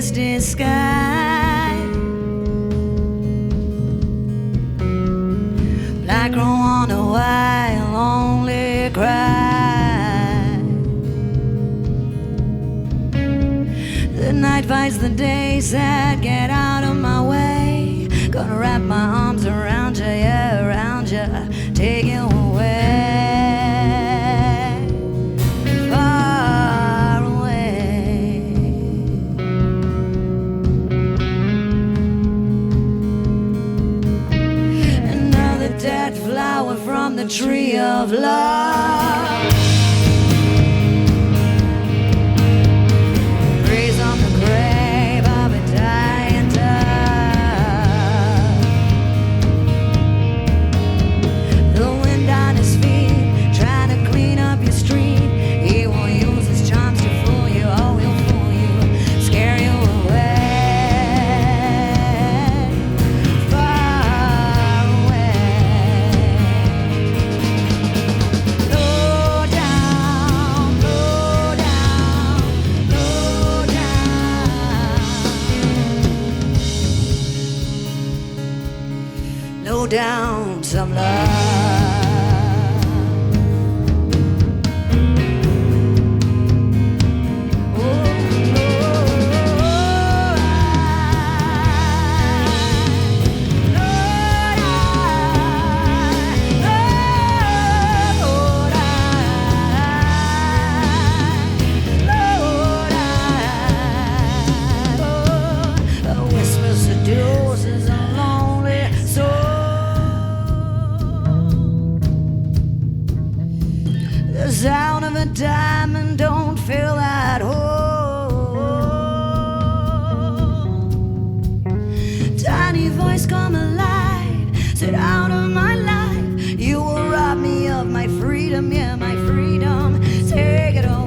misty sky, black crow on a white lonely cry. The night fights the day, said get out of my way. Gonna wrap my arms around you, yeah, around you, take you away. From the tree of love, praise on the grave of a dying dove. The wind on his feet, trying to clean up your street. He will use his charms to fool you, oh, he'll fool you, scare you away. Down some love. The sound of a diamond don't feel at home. Tiny voice come alive, said out of my life. You will rob me of my freedom, yeah, my freedom. Take it away.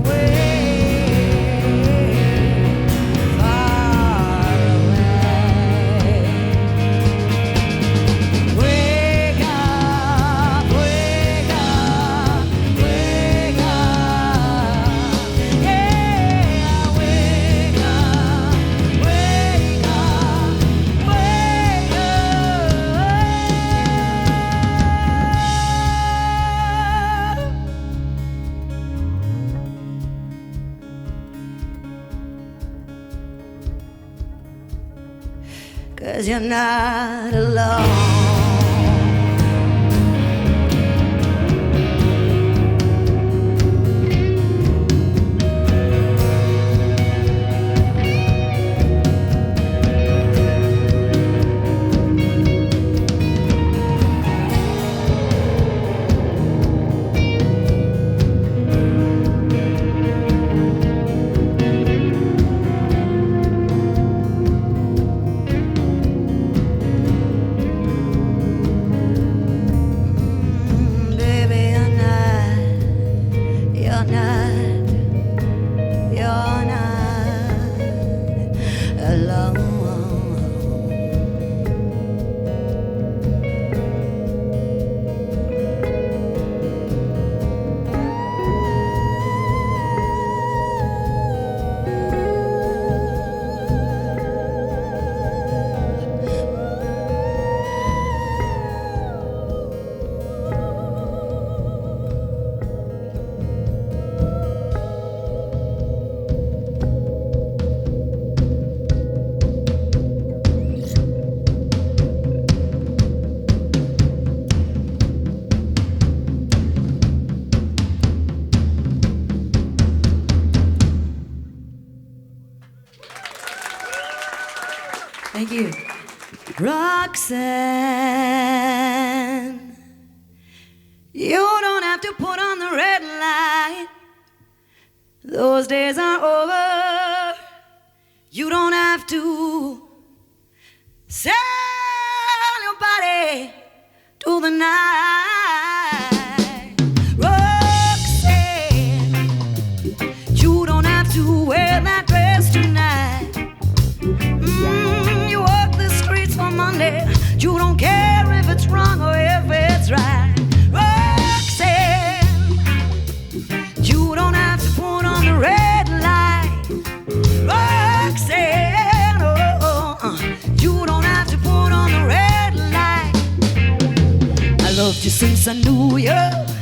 Cause you're not alone. Thank you. Roxanne, you don't have to put on the red light. Those days are over. You don't have to sell your body to the night. Roxanne, you don't have to wear that dress tonight. You walk the streets for Monday. You don't care if it's wrong or if it's right. Roxanne, you don't have to put on the red light. Roxanne, you don't have to put on the red light. I loved you since I knew you.